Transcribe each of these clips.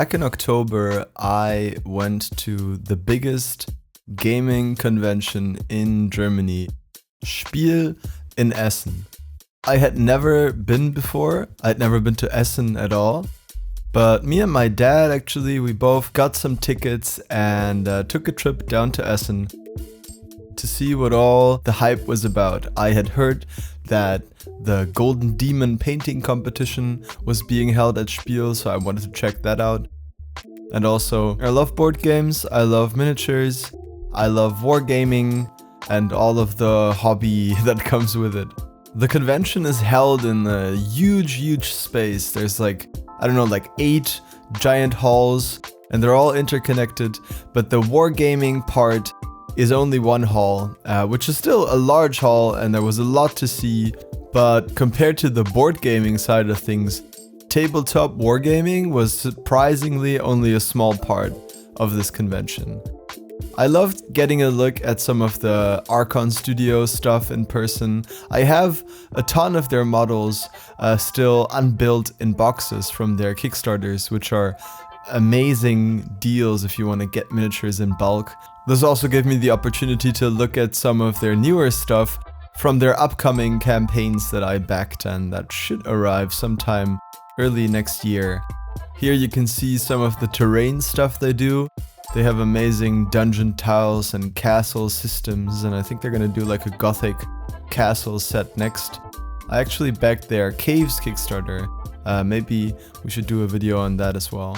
Back in October, I went to the biggest gaming convention in Germany, Spiel in Essen. I had never been before. I'd never been to Essen at all. But me and my dad, actually, we both got some tickets and took a trip down to Essen to see what all the hype was about. I had heard that the Golden Demon painting competition was being held at Spiel, so I wanted to check that out. And also, I love board games, I love miniatures, I love wargaming, and all of the hobby that comes with it. The convention is held in a huge space. There's like 8 giant halls, and they're all interconnected, but the wargaming part is only one hall, which is still a large hall, and there was a lot to see. But compared to the board gaming side of things, tabletop wargaming was surprisingly only a small part of this convention. I loved getting a look at some of the Archon Studio stuff in person. I have a ton of their models still unbuilt in boxes from their Kickstarters, which are amazing deals if you want to get miniatures in bulk. This also gave me the opportunity to look at some of their newer stuff from their upcoming campaigns that I backed and that should arrive sometime early next year. Here you can see some of the terrain stuff they do. They have amazing dungeon tiles and castle systems, and I think they're gonna do like a gothic castle set next. I actually backed their Caves Kickstarter. Maybe we should do a video on that as well.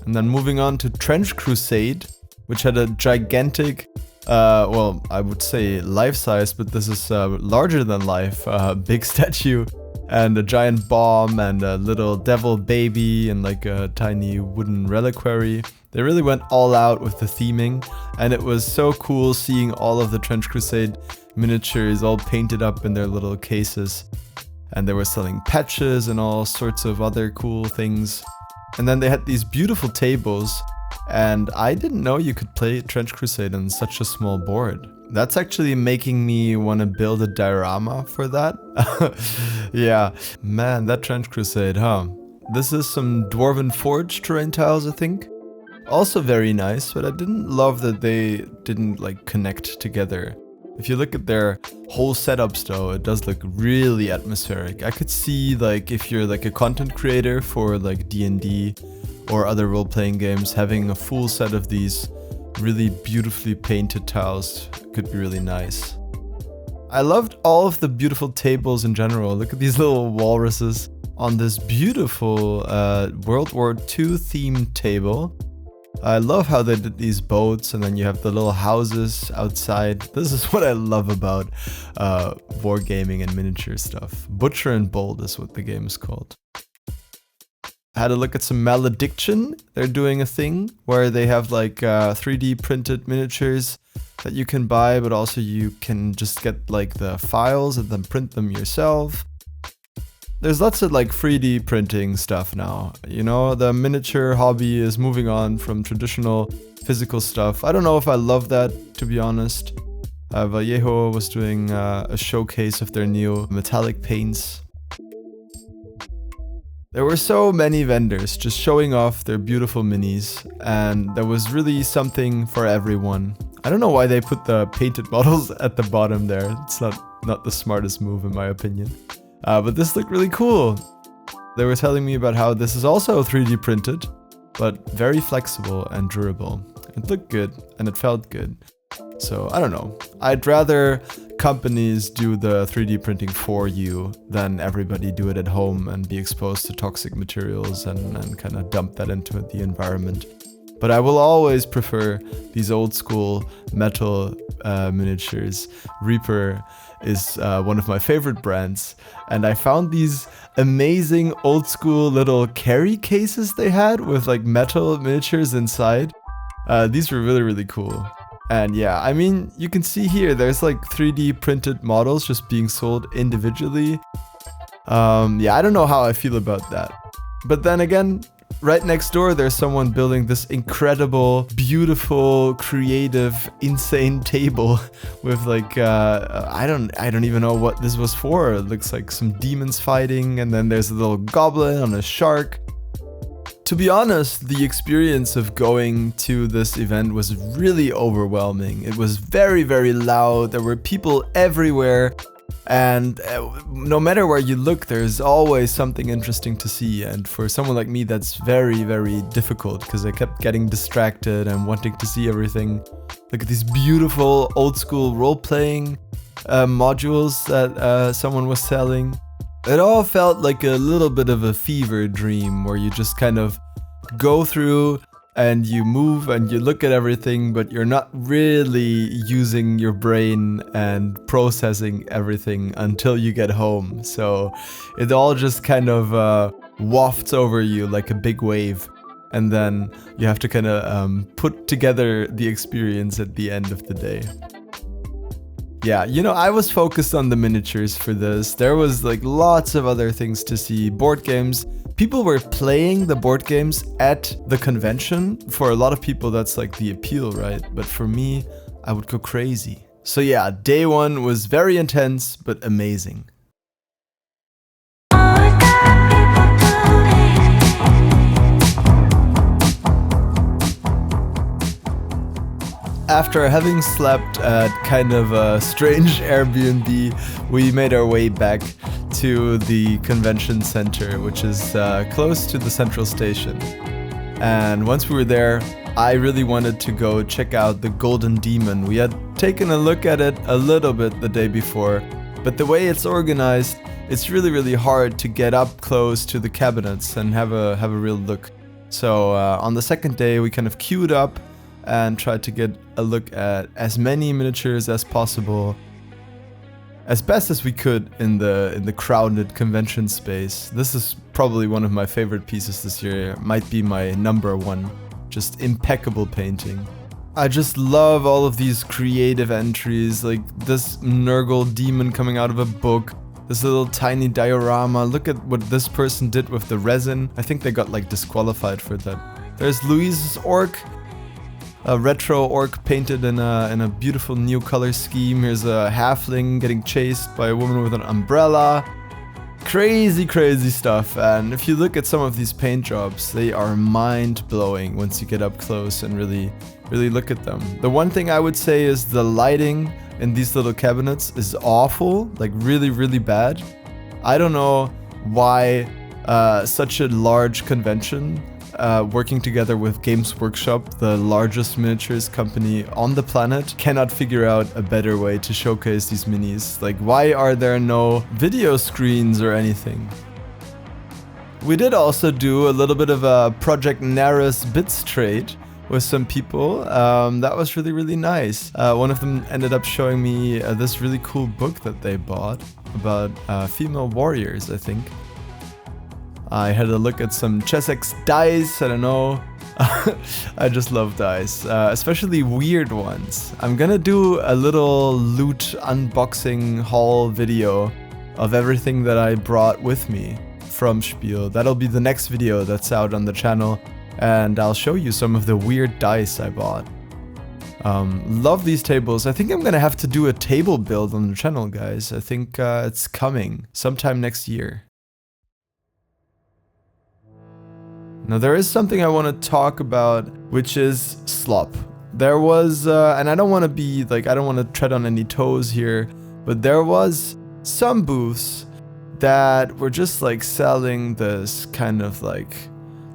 And then moving on to Trench Crusade, which had a gigantic, I would say life-size, but this is larger than life, big statue, and a giant bomb, and a little devil baby, and like a tiny wooden reliquary. They really went all out with the theming, and it was so cool seeing all of the Trench Crusade miniatures all painted up in their little cases. And they were selling patches and all sorts of other cool things. And then they had these beautiful tables, and I didn't know you could play Trench Crusade on such a small board. That's actually making me want to build a diorama for that. Yeah, man, that Trench Crusade, huh? This is some Dwarven Forge terrain tiles, I think. Also very nice, but I didn't love that they didn't like connect together. If you look at their whole setups though, it does look really atmospheric. I could see like if you're like a content creator for like D&D or other role-playing games, having a full set of these really beautifully painted tiles could be really nice. I loved all of the beautiful tables in general. Look at these little walruses on this beautiful World War II themed table. I love how they did these boats, and then you have the little houses outside. This is what I love about wargaming and miniature stuff. Butcher and Bold is what the game is called. I had a look at some Malediction. They're doing a thing where they have like 3D printed miniatures that you can buy, but also you can just get like the files and then print them yourself. There's lots of like 3D printing stuff now. You know, the miniature hobby is moving on from traditional physical stuff. I don't know if I love that, to be honest. Vallejo was doing a showcase of their new metallic paints. There were so many vendors just showing off their beautiful minis, and there was really something for everyone. I don't know why they put the painted models at the bottom there. It's not the smartest move in my opinion. But this looked really cool. They were telling me about how this is also 3D printed, but very flexible and durable. It looked good and it felt good. So I don't know. I'd rather companies do the 3D printing for you than everybody do it at home and be exposed to toxic materials and kind of dump that into the environment. But I will always prefer these old school metal miniatures. Reaper is one of my favorite brands, and I found these amazing old school little carry cases they had with like metal miniatures inside. These were really cool. And yeah, I mean, you can see here there's like 3D printed models just being sold individually. Yeah, I don't know how I feel about that. But then again, right next door there's someone building this incredible, beautiful, creative, insane table with like I don't even know what this was for. It looks like some demons fighting, and then there's a little goblin on a shark. To be honest, the experience of going to this event was really overwhelming. It was very, very loud. There were people everywhere. And no matter where you look, there's always something interesting to see. And for someone like me, that's very, very difficult because I kept getting distracted and wanting to see everything. Look at these beautiful old school role-playing modules that someone was selling. It all felt like a little bit of a fever dream where you just kind of go through and you move and you look at everything, but you're not really using your brain and processing everything until you get home. So it all just kind of wafts over you like a big wave. And then you have to kind of put together the experience at the end of the day. Yeah, you know, I was focused on the miniatures for this. There was like lots of other things to see. Board games. People were playing the board games at the convention. For a lot of people, that's like the appeal, right? But for me, I would go crazy. So yeah, day one was very intense, but amazing. After having slept at kind of a strange Airbnb, we made our way back to the convention center, which is close to the central station. And once we were there, I really wanted to go check out the Golden Demon. We had taken a look at it a little bit the day before, but the way it's organized, it's really, really hard to get up close to the cabinets and have a real look. So on the second day, we kind of queued up and tried to get a look at as many miniatures as possible, as best as we could in the crowded convention space. This is probably one of my favorite pieces this year. It might be my number one. Just impeccable painting. I just love all of these creative entries, like this Nurgle demon coming out of a book, this little tiny diorama. Look at what this person did with the resin. I think they got like disqualified for that. There's Louise's orc. A retro orc painted in a beautiful new color scheme. Here's a halfling getting chased by a woman with an umbrella. Crazy, crazy stuff. And if you look at some of these paint jobs, they are mind-blowing once you get up close and really look at them. The one thing I would say is the lighting in these little cabinets is awful, like really, really bad. I don't know why such a large convention working together with Games Workshop, the largest miniatures company on the planet, cannot figure out a better way to showcase these minis. Like, why are there no video screens or anything? We did also do a little bit of a Project Gnarus bits trade with some people. That was really, really nice. One of them ended up showing me this really cool book that they bought about female warriors, I think. I had a look at some Chessex dice, I don't know. I just love dice, especially weird ones. I'm gonna do a little loot unboxing haul video of everything that I brought with me from Spiel. That'll be the next video that's out on the channel, and I'll show you some of the weird dice I bought. Love these tables. I think I'm gonna have to do a table build on the channel, guys. I think it's coming sometime next year. Now there is something I want to talk about, which is slop. There was, and I don't want to be like, I don't want to tread on any toes here, but there was some booths that were just like selling this kind of like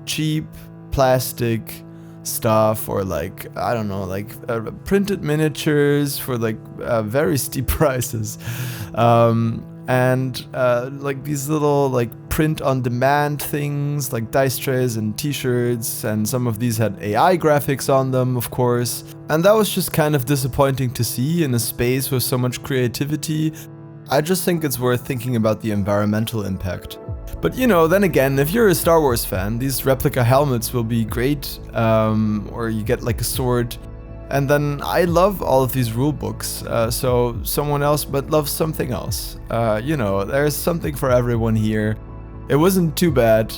cheap plastic stuff, or like, I don't know, like printed miniatures for like very steep prices. And like these little like print on demand things like dice trays and t-shirts, and some of these had AI graphics on them, of course. And that was just kind of disappointing to see in a space with so much creativity. I just think it's worth thinking about the environmental impact. But you know, then again, if you're a Star Wars fan, these replica helmets will be great, or you get like a sword. And then I love all of these rule books, so someone else but loves something else. You know, there's something for everyone here. It wasn't too bad.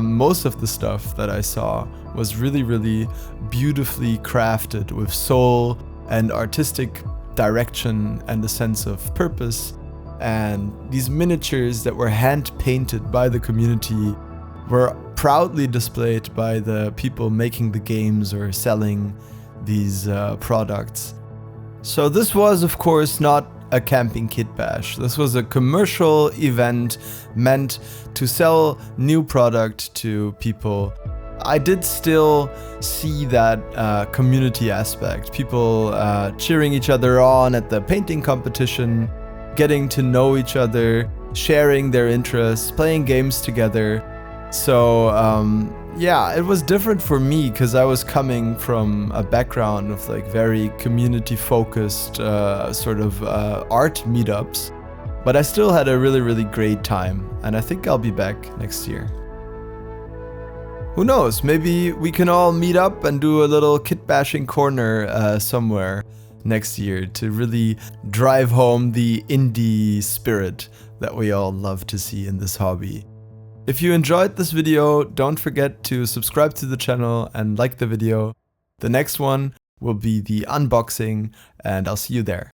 Most of the stuff that I saw was really, really beautifully crafted with soul and artistic direction and a sense of purpose. And these miniatures that were hand painted by the community were proudly displayed by the people making the games or selling these products. So this was, of course, not a camping kit bash. This was a commercial event meant to sell new product to people. I did still see that community aspect. People cheering each other on at the painting competition, getting to know each other, sharing their interests, playing games together. So yeah, it was different for me because I was coming from a background of like very community focused sort of art meetups. But I still had a really great time, and I think I'll be back next year. Who knows, maybe we can all meet up and do a little kit bashing corner somewhere next year to really drive home the indie spirit that we all love to see in this hobby. If you enjoyed this video, don't forget to subscribe to the channel and like the video. The next one will be the unboxing, and I'll see you there.